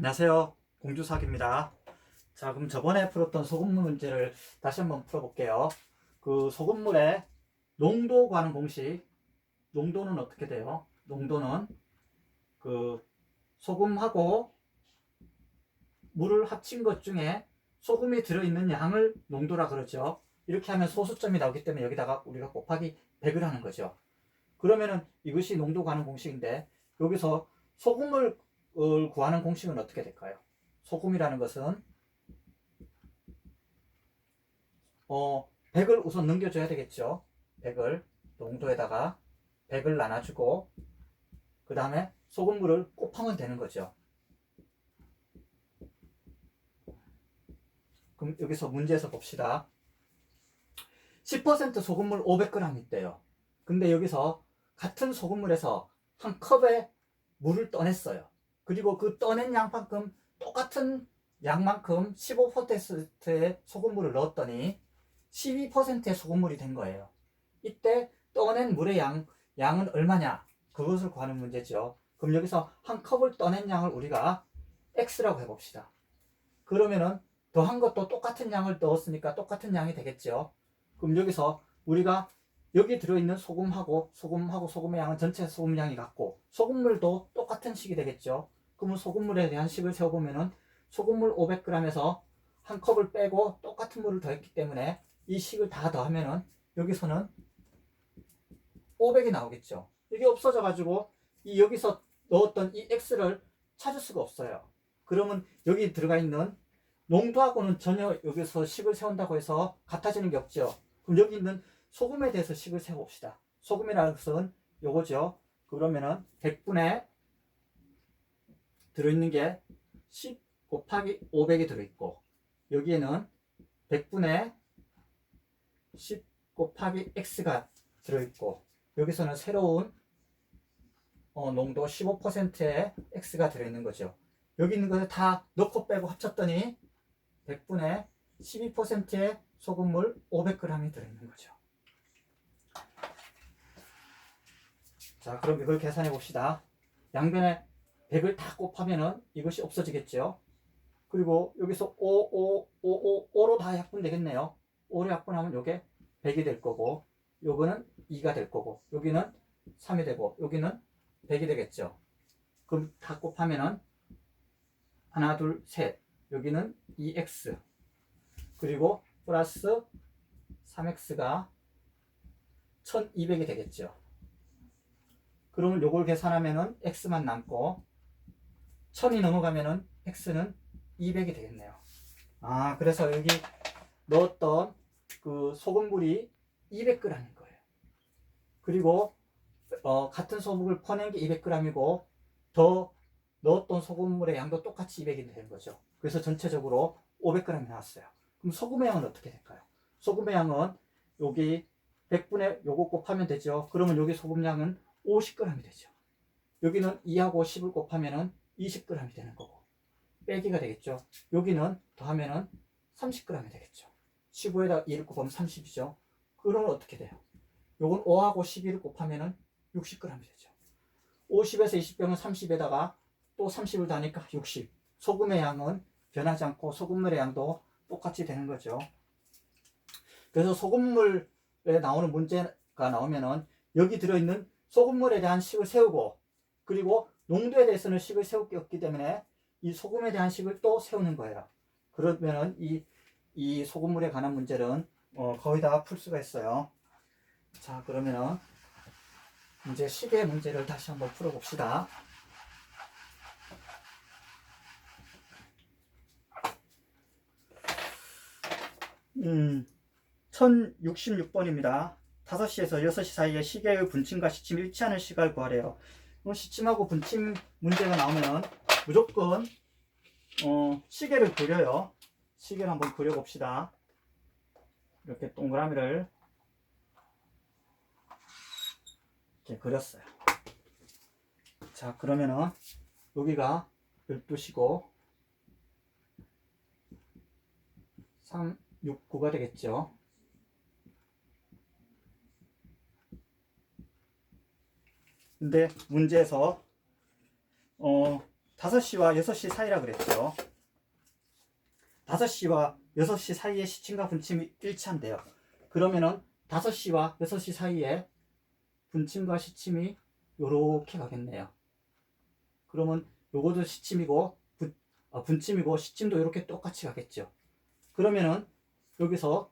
안녕하세요. 공주사기입니다. 자, 그럼 저번에 풀었던 소금물 문제를 다시 한번 풀어볼게요. 그 소금물의 농도 구하는 공식, 농도는 어떻게 돼요? 농도는 그 소금하고 물을 합친 것 중에 소금이 들어있는 양을 농도라 그러죠. 이렇게 하면 소수점이 나오기 때문에 여기다가 우리가 곱하기 100을 하는 거죠. 그러면은 이것이 농도 구하는 공식인데, 여기서 소금을 구하는 공식은 어떻게 될까요? 소금이라는 것은 100을 우선 넘겨줘야 되겠죠. 100을 농도에다가 100을 나눠주고 그 다음에 소금물을 곱하면 되는 거죠. 그럼 여기서 문제에서 봅시다. 10% 소금물 500g 있대요. 근데 여기서 같은 소금물에서 한 컵에 물을 떠냈어요. 그리고 그 떠낸 양만큼 똑같은 양만큼 15%의 소금물을 넣었더니 12%의 소금물이 된 거예요. 이때 떠낸 물의 양은 얼마냐? 그것을 구하는 문제죠. 그럼 여기서 한 컵을 떠낸 양을 우리가 X라고 해봅시다. 그러면은 더한 것도 똑같은 양을 넣었으니까 똑같은 양이 되겠죠. 그럼 여기서 우리가 여기 들어있는 소금의 양은 전체 소금량이 같고 소금물도 똑같은 식이 되겠죠. 그러면 소금물에 대한 식을 세워보면은 소금물 500g에서 한 컵을 빼고 똑같은 물을 더했기 때문에 이 식을 다 더하면은 여기서는 500이 나오겠죠. 이게 없어져 가지고 이 여기서 넣었던 이 X를 찾을 수가 없어요. 그러면 여기 들어가 있는 농도하고는 전혀 여기서 식을 세운다고 해서 같아지는 게 없죠. 그럼 여기 있는 소금에 대해서 식을 세워봅시다. 소금이라는 것은 요거죠. 그러면은 100분에 들어있는 게 10 곱하기 500이 들어있고 여기에는 100분에 10 곱하기 X가 들어있고 여기서는 새로운 농도 15%의 X가 들어있는 거죠. 여기 있는 것을 다 넣고 빼고 합쳤더니 100분에 12%의 소금물 500g이 들어있는 거죠. 자, 그럼 이걸 계산해 봅시다. 양변에 100을 다 곱하면은 이것이 없어지겠죠. 그리고 여기서 5로 다 약분되겠네요. 5로 약분하면 이게 100이 될 거고 요거는 2가 될 거고 여기는 3이 되고 여기는 100이 되겠죠. 그럼 다 곱하면은 하나, 둘, 셋. 여기는 2x 그리고 플러스 3x가 1200이 되겠죠. 그러면 요걸 계산하면은 x만 남고 1000이 넘어가면은 x는 200이 되겠네요. 아, 그래서 여기 넣었던 그 소금물이 200g인 거예요. 그리고 같은 소금을 퍼낸 게 200g이고 더 넣었던 소금물의 양도 똑같이 200이 되는 거죠. 그래서 전체적으로 500g이 나왔어요. 그럼 소금의 양은 어떻게 될까요? 소금의 양은 여기 100분의 요거 곱하면 되죠. 그러면 여기 소금량은 50g이 되죠. 여기는 2하고 10을 곱하면 20g이 되는 거고 빼기가 되겠죠. 여기는 더하면 30g이 되겠죠. 15에다 2를 곱하면 30이죠. 그러면 어떻게 돼요? 요건 5하고 12를 곱하면 60g이 되죠. 50에서 20병은 30에다가 또 30을 더하니까 60. 소금의 양은 변하지 않고 소금물의 양도 똑같이 되는 거죠. 그래서 소금물에 나오는 문제가 나오면은 여기 들어있는 소금물에 대한 식을 세우고 그리고 농도에 대해서는 식을 세울 게 없기 때문에 이 소금에 대한 식을 또 세우는 거예요. 그러면은 이 소금물에 관한 문제는 거의 다 풀 수가 있어요. 자, 그러면은 이제 식의 문제를 다시 한번 풀어봅시다. 1066번입니다. 5시에서 6시 사이에 시계의 분침과 시침이 일치하는 시각을 구하래요. 시침하고 분침 문제가 나오면 무조건 시계를 그려요. 시계를 한번 그려봅시다. 이렇게 동그라미를 이렇게 그렸어요. 자, 그러면은 여기가 12시고 3, 6, 9가 되겠죠. 근데 문제에서 5시와 6시 사이라 그랬죠. 5시와 6시 사이에 시침과 분침이 일치한대요. 그러면은 5시와 6시 사이에 분침과 시침이 요렇게 가겠네요. 그러면 요것도 시침이고 분침이고 시침도 이렇게 똑같이 가겠죠. 그러면은 여기서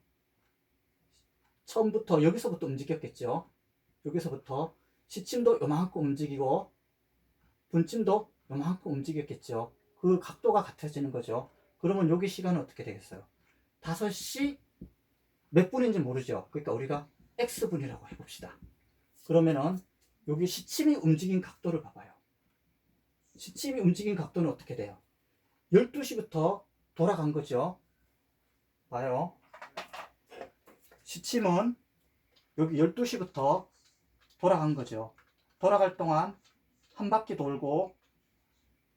처음부터 여기서부터 움직였겠죠. 여기서부터 시침도 요만큼 움직이고 분침도 요만큼 움직였겠죠. 그 각도가 같아지는 거죠. 그러면 여기 시간은 어떻게 되겠어요? 5시 몇 분인지 모르죠. 그러니까 우리가 X분이라고 해봅시다. 그러면은 여기 시침이 움직인 각도를 봐봐요. 시침이 움직인 각도는 어떻게 돼요? 12시부터 돌아간 거죠. 봐요. 시침은 여기 12시부터 돌아간 거죠. 돌아갈 동안 한 바퀴 돌고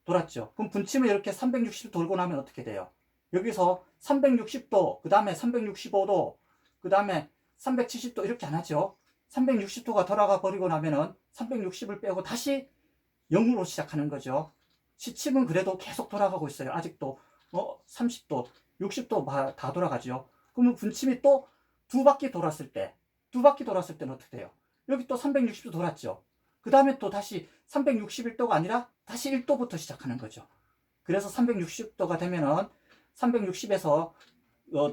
돌았죠. 그럼 분침을 이렇게 360도 돌고 나면 어떻게 돼요? 여기서 360도, 그 다음에 365도, 그 다음에 370도 이렇게 안 하죠. 360도가 돌아가 버리고 나면은 360을 빼고 다시 0으로 시작하는 거죠. 시침은 그래도 계속 돌아가고 있어요. 아직도 30도, 60도 다 돌아가죠. 그러면 분침이 또 두 바퀴 돌았을 때는 어떻게 돼요? 여기 또 360도 돌았죠. 그 다음에 또 다시 361도가 아니라 다시 1도부터 시작하는 거죠. 그래서 360도가 되면은 360에서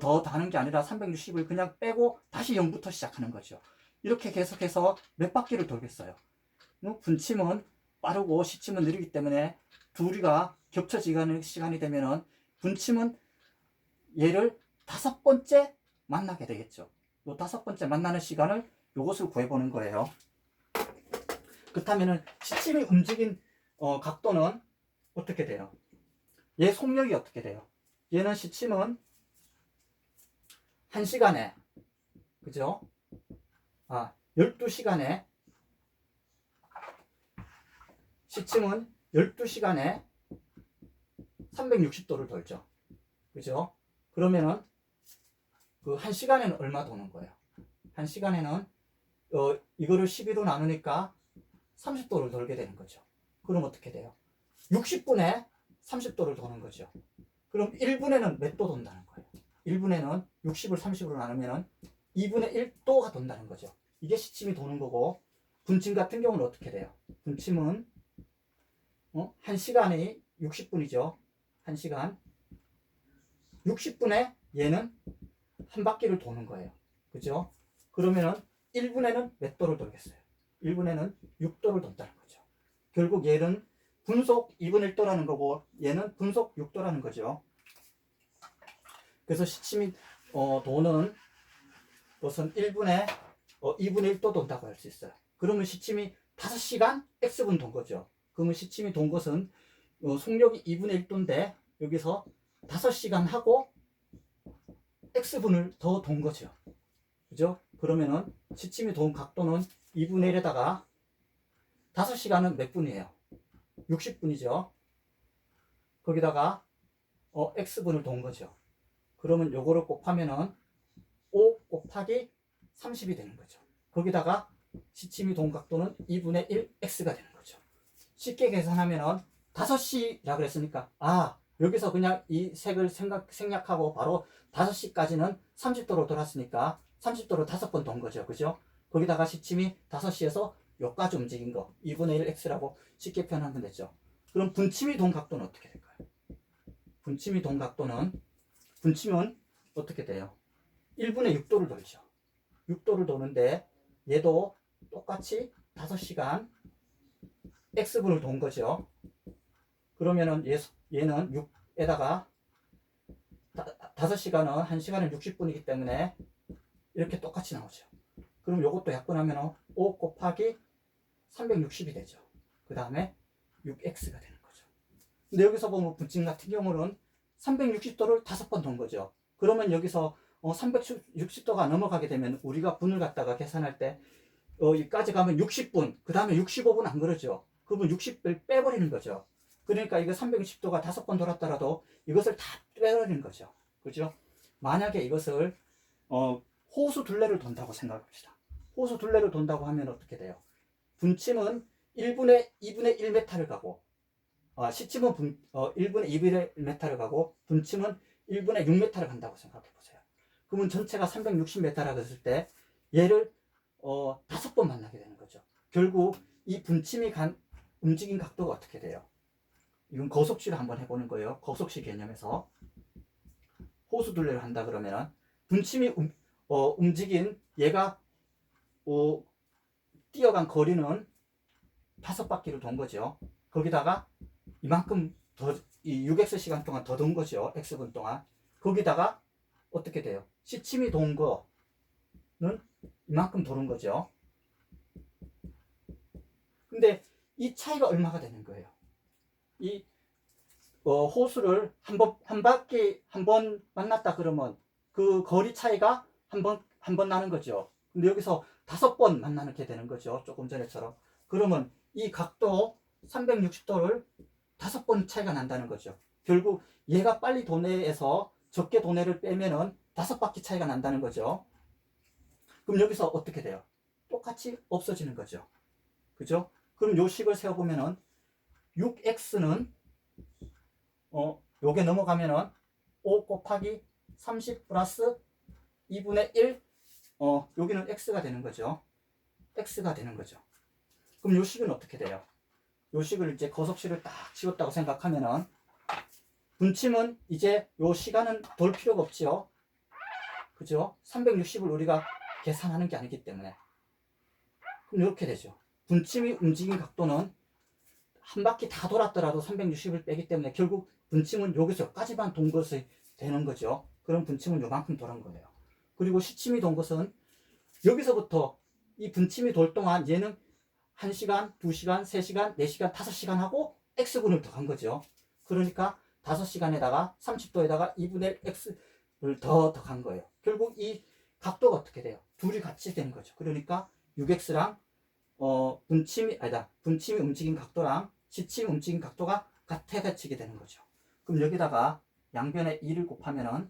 더 다는 게 아니라 360을 그냥 빼고 다시 0부터 시작하는 거죠. 이렇게 계속해서 몇 바퀴를 돌겠어요. 분침은 빠르고 시침은 느리기 때문에 둘이가 겹쳐지는 시간이 되면은 분침은 얘를 5번째 만나게 되겠죠. 요 5번째 만나는 시간을 요것을 구해보는 거예요. 그렇다면은 시침이 움직인 각도는 어떻게 돼요? 얘 속력이 어떻게 돼요? 얘는 시침은 1시간에 그죠? 12시간에 시침은 12시간에 360도를 돌죠. 그죠? 그러면은 그 1시간에는 얼마 도는 거예요? 1시간에는 이거를 12로 나누니까 30도를 돌게 되는 거죠. 그럼 어떻게 돼요? 60분에 30도를 도는 거죠. 그럼 1분에는 몇 도 돈다는 거예요? 1분에는 60을 30으로 나누면 2분의 1도가 돈다는 거죠. 이게 시침이 도는 거고, 분침 같은 경우는 어떻게 돼요? 분침은 1시간이 60분이죠. 1시간 60분에 얘는 한 바퀴를 도는 거예요. 그죠? 그러면은 1분에는 몇 도를 돌겠어요? 1분에는 6도를 돈다는 거죠. 결국 얘는 분속 2분의 1도라는 거고 얘는 분속 6도라는 거죠. 그래서 시침이 도는 것은 1분에 2분의 1도 돈다고 할 수 있어요. 그러면 시침이 5시간 X분 돈 거죠. 그러면 시침이 돈 것은 속력이 2분의 1도인데 여기서 5시간 하고 X분을 더 돈 거죠. 그죠? 그러면은 시침이 돈 각도는 2분의 1에다가 5시간은 몇 분이에요? 60분이죠. 거기다가 X분을 돈 거죠. 그러면 요거를 곱하면은 5 곱하기 30이 되는 거죠. 거기다가 시침이 돈 각도는 2분의 1 X가 되는 거죠. 쉽게 계산하면은 5시라 그랬으니까 여기서 그냥 이 색을 생략하고 바로 5시까지는 30도로 돌았으니까 30도로 5번 돈 거죠. 그죠? 거기다가 시침이 5시에서 여기까지 움직인 거 2분의 1 X라고 쉽게 표현하면 되죠. 그럼 분침이 돈 각도는 어떻게 될까요? 분침이 돈 각도는 분침은 어떻게 돼요? 1분의 6도를 돌죠. 6도를 도는데 얘도 똑같이 5시간 X분을 돈 거죠. 그러면은 얘는 6에다가 5시간은 1시간은 60분이기 때문에 이렇게 똑같이 나오죠. 그럼 요것도 약분하면 5 곱하기 360이 되죠. 그 다음에 6X가 되는 거죠. 근데 여기서 보면 분침 같은 경우는 360도를 5번 돈 거죠. 그러면 여기서 360도가 넘어가게 되면 우리가 분을 갖다가 계산할 때 여기까지 가면 60분, 그 다음에 65분 안 그러죠. 그러면 60을 빼버리는 거죠. 그러니까 이거 360도가 5번 돌았더라도 이것을 다 빼버리는 거죠. 그죠? 만약에 이것을 호수 둘레를 돈다고 생각합시다. 호수 둘레를 돈다고 하면 어떻게 돼요? 분침은 2분의 1m를 가고 시침은 1분에 2m를 가고 분침은 1분에 6m를 간다고 생각해 보세요. 그러면 전체가 360m라고 했을 때 얘를 5번 만나게 되는 거죠. 결국 이 분침이 움직인 각도가 어떻게 돼요? 이건 거속시를 한번 해보는 거예요. 거속시 개념에서 호수 둘레를 한다 그러면은 분침이 움직인 얘가 뛰어간 거리는 5바퀴를 돈 거죠. 거기다가 이만큼 더, 이 6x 시간 동안 더 돈 거죠. x분 동안. 거기다가 어떻게 돼요? 시침이 돈 거는 이만큼 도는 거죠. 근데 이 차이가 얼마가 되는 거예요? 이 호수를 한 바퀴 한 번 만났다 그러면 그 거리 차이가 한 번 나는 거죠. 근데 여기서 5번 만나게 되는 거죠. 조금 전에처럼. 그러면 이 각도 360도를 5번 차이가 난다는 거죠. 결국 얘가 빨리 도내에서 적게 도내를 빼면은 5바퀴 차이가 난다는 거죠. 그럼 여기서 어떻게 돼요? 똑같이 없어지는 거죠. 그죠? 그럼 요 식을 세워보면은 6x는 요게 넘어가면은 5 곱하기 30 플러스 2분의 1 여기는 x가 되는 거죠. x가 되는 거죠. 그럼 요 식은 어떻게 돼요? 요 식을 이제 거속식을 딱 지웠다고 생각하면은 분침은 이제 요 시간은 돌 필요가 없지요. 그죠? 360을 우리가 계산하는 게 아니기 때문에. 그럼 이렇게 되죠. 분침이 움직인 각도는 한 바퀴 다 돌았더라도 360을 빼기 때문에 결국 분침은 여기서까지만 돈 것이 되는 거죠. 그럼 분침은 요만큼 돌은 거예요. 그리고 시침이 돈 것은 여기서부터 이 분침이 돌 동안 얘는 1시간, 2시간, 3시간, 4시간, 5시간 하고 x분을 더 간 거죠. 그러니까 5시간에다가 30도에다가 2분의 x를 더 간 거예요. 결국 이 각도가 어떻게 돼요? 둘이 같이 되는 거죠. 그러니까 6x랑 분침이 움직인 각도랑 시침이 움직인 각도가 같아지게 되는 거죠. 그럼 여기다가 양변에 2를 곱하면은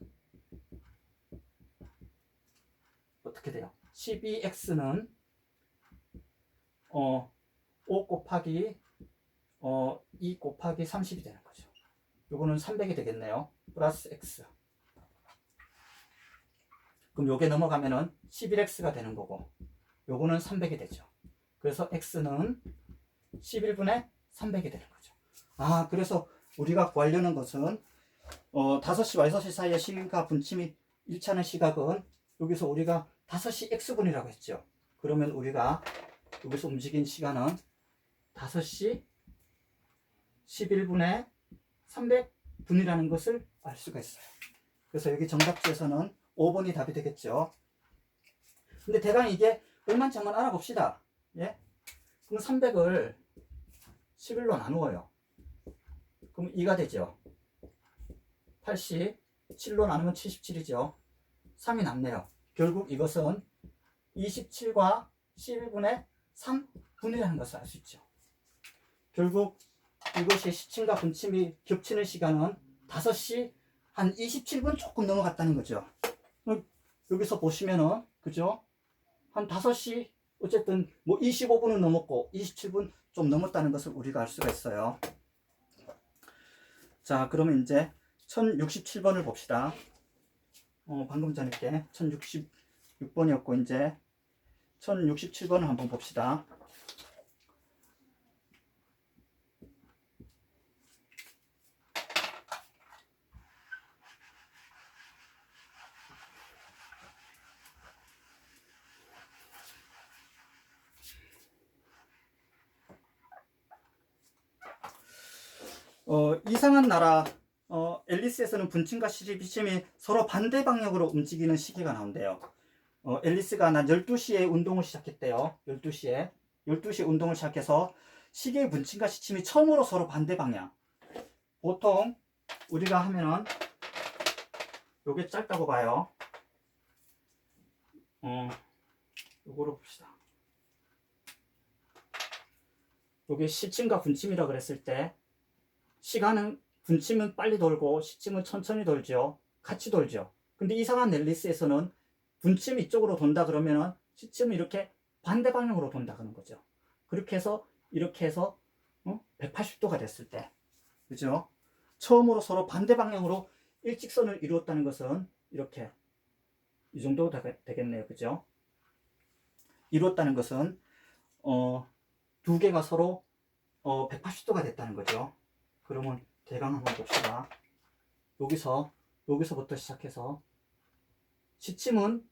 어떻게 돼요? 12x는 5 곱하기 2 곱하기 30이 되는 거죠. 요거는 300이 되겠네요. 플러스 x. 그럼 요게 넘어가면은 11x가 되는 거고 요거는 300이 되죠. 그래서 x는 11분의 300이 되는 거죠. 그래서 우리가 구하려는 것은 5시와 6시 사이의 시간과 분침이 일치하는 시각은 여기서 우리가 5시 x분이라고 했죠. 그러면 우리가 여기서 움직인 시간은 5시 11분의 300분이라는 것을 알 수가 있어요. 그래서 여기 정답지에서는 5번이 답이 되겠죠. 근데 대강 이게 얼마인지 한번 알아봅시다. 예? 그럼 300을 11로 나누어요. 그럼 2가 되죠. 80, 7로 나누면 77이죠. 3이 남네요. 결국 이것은 27과 11분의 3분이라는 것을 알 수 있죠. 결국 이것이 시침과 분침이 겹치는 시간은 5시 한 27분 조금 넘어갔다는 거죠. 여기서 보시면은, 그죠? 한 5시, 어쨌든 뭐 25분은 넘었고 27분 좀 넘었다는 것을 우리가 알 수가 있어요. 자, 그러면 이제 1067번을 봅시다. 방금 전에 게 1066번이었고 이제 1067번을 한번 봅시다. 이상한 나라 앨리스에서는 분침과 시침이 서로 반대 방향으로 움직이는 시기가 나온대요. 앨리스가 난 12시에 운동을 시작했대요. 12시에 운동을 시작해서 시계의 분침과 시침이 처음으로 서로 반대 방향. 보통 우리가 하면은 요게 짧다고 봐요. 요거로 봅시다. 요게 시침과 분침이라 그랬을 때 시간은 분침은 빨리 돌고 시침은 천천히 돌죠. 같이 돌죠. 근데 이상한 앨리스에서는 분침이 이쪽으로 돈다 그러면은 시침은 이렇게 반대 방향으로 돈다 그런 거죠. 그렇게 해서 이렇게 해서 180도가 됐을 때 그죠? 처음으로 서로 반대 방향으로 일직선을 이루었다는 것은 이렇게 이 정도 되겠네요. 그죠? 이루었다는 것은 두 개가 서로 180도가 됐다는 거죠. 그러면 대강 한번 봅시다. 여기서부터 시작해서 시침은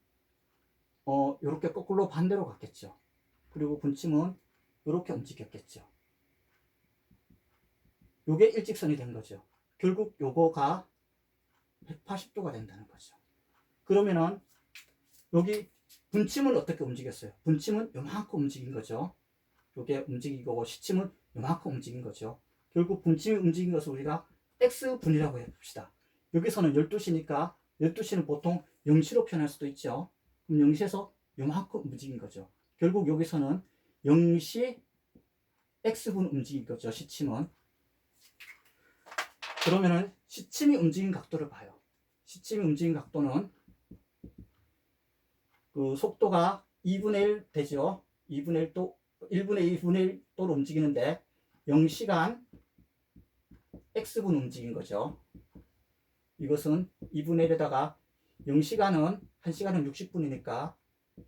이렇게 거꾸로 반대로 갔겠죠. 그리고 분침은 이렇게 움직였겠죠. 요게 일직선이 된 거죠. 결국 요거가 180도가 된다는 거죠. 그러면은 여기 분침은 어떻게 움직였어요? 분침은 요만큼 움직인 거죠. 요게 움직이고 시침은 요만큼 움직인 거죠. 결국 분침이 움직인 것을 우리가 X분이라고 해봅시다. 여기서는 12시니까 12시는 보통 0시로 표현할 수도 있죠. 그럼 0시에서 요만큼 움직인 거죠. 결국 여기서는 0시 X분 움직인 거죠. 시침은. 그러면은 시침이 움직인 각도를 봐요. 시침이 움직인 각도는 그 속도가 2분의 1 되죠. 2분의 1도, 1분의 2분의 1도로 움직이는데 0시간 X분 움직인 거죠. 이것은 2분의 1에다가 0시간은 1시간은 60분이니까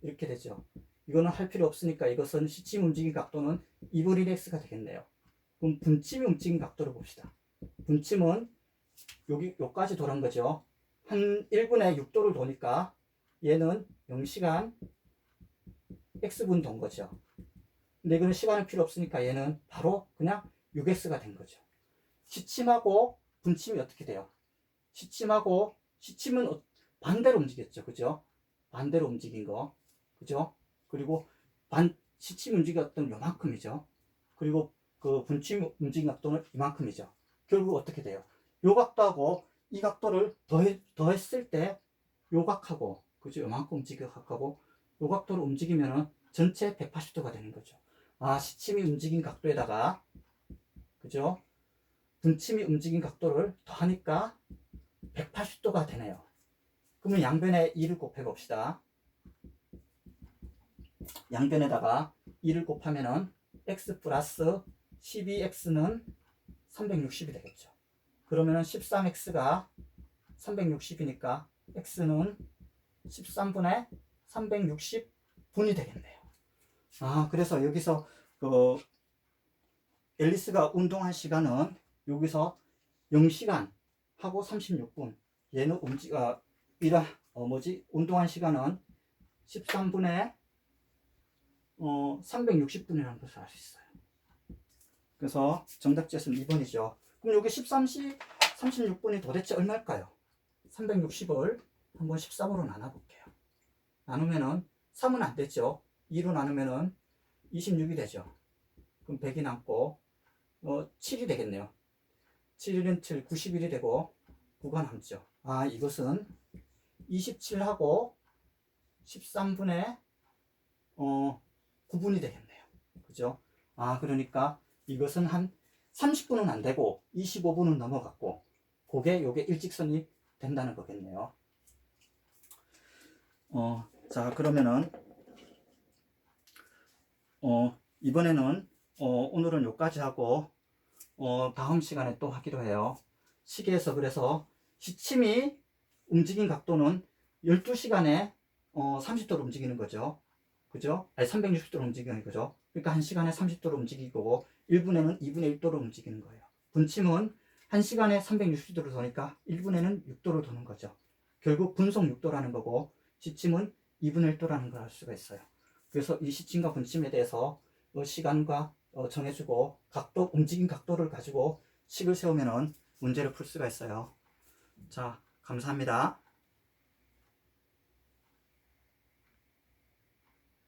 이렇게 되죠. 이거는 할 필요 없으니까 이것은 시침 움직인 각도는 2분의 1X가 되겠네요. 그럼 분침이 움직인 각도를 봅시다. 분침은 여기까지 도는 거죠. 한 1분의 6도를 도니까 얘는 0시간 X분 돈 거죠. 근데 이거는 시간이 필요 없으니까 얘는 바로 그냥 6X가 된 거죠. 시침하고 분침이 어떻게 돼요? 시침은 반대로 움직였죠. 그죠? 반대로 움직인 거. 그죠? 그리고 시침 움직였던 요만큼이죠. 그리고 그 분침 움직인 각도는 이만큼이죠. 결국 어떻게 돼요? 요 각도하고 이 각도를 더했을 때 요 각하고, 그죠? 요만큼 움직여 각하고 요 각도로 움직이면은 전체 180도가 되는 거죠. 아, 시침이 움직인 각도에다가, 그죠? 분침이 움직인 각도를 더하니까 180도가 되네요. 그러면 양변에 2를 곱해 봅시다. 양변에다가 2를 곱하면은 x 플러스 12x는 360이 되겠죠. 그러면은 13x가 360이니까 x는 13분의 360분이 되겠네요. 아, 그래서 여기서 그 앨리스가 운동한 시간은 여기서 0시간 하고 36분. 얘는 운동한 시간은 13분의 360분이라는 것을 알 수 있어요. 그래서 정답지에서는 2번이죠. 그럼 여기 13시 36분이 도대체 얼마일까요? 360을 한번 13으로 나눠볼게요. 나누면은 3은 안 되죠. 2로 나누면은 26이 되죠. 그럼 100이 남고 7이 되겠네요. 7일은 7, 91이 되고 9가 남죠. 아, 이것은 27하고 13분의 9분이 되겠네요. 그죠? 아, 그러니까 이것은 한 30분은 안 되고 25분은 넘어갔고 요게 일직선이 된다는 거겠네요. 자, 그러면은 이번에는 오늘은 여기까지 하고 다음 시간에 또 하기로 해요. 시계에서 그래서 시침이 움직인 각도는 12시간에 30도로 움직이는 거죠. 그죠? 아니 360도로 움직이는 거죠. 그러니까 1시간에 30도로 움직이고 1분에는 2분의 1도로 움직이는 거예요. 분침은 1시간에 360도로 도니까 1분에는 6도로 도는 거죠. 결국 분속 6도라는 거고 시침은 2분의 1도라는 걸 알 수가 있어요. 그래서 이 시침과 분침에 대해서 시간과 정해주고 움직인 각도를 가지고 식을 세우면은 문제를 풀 수가 있어요. 자, 감사합니다.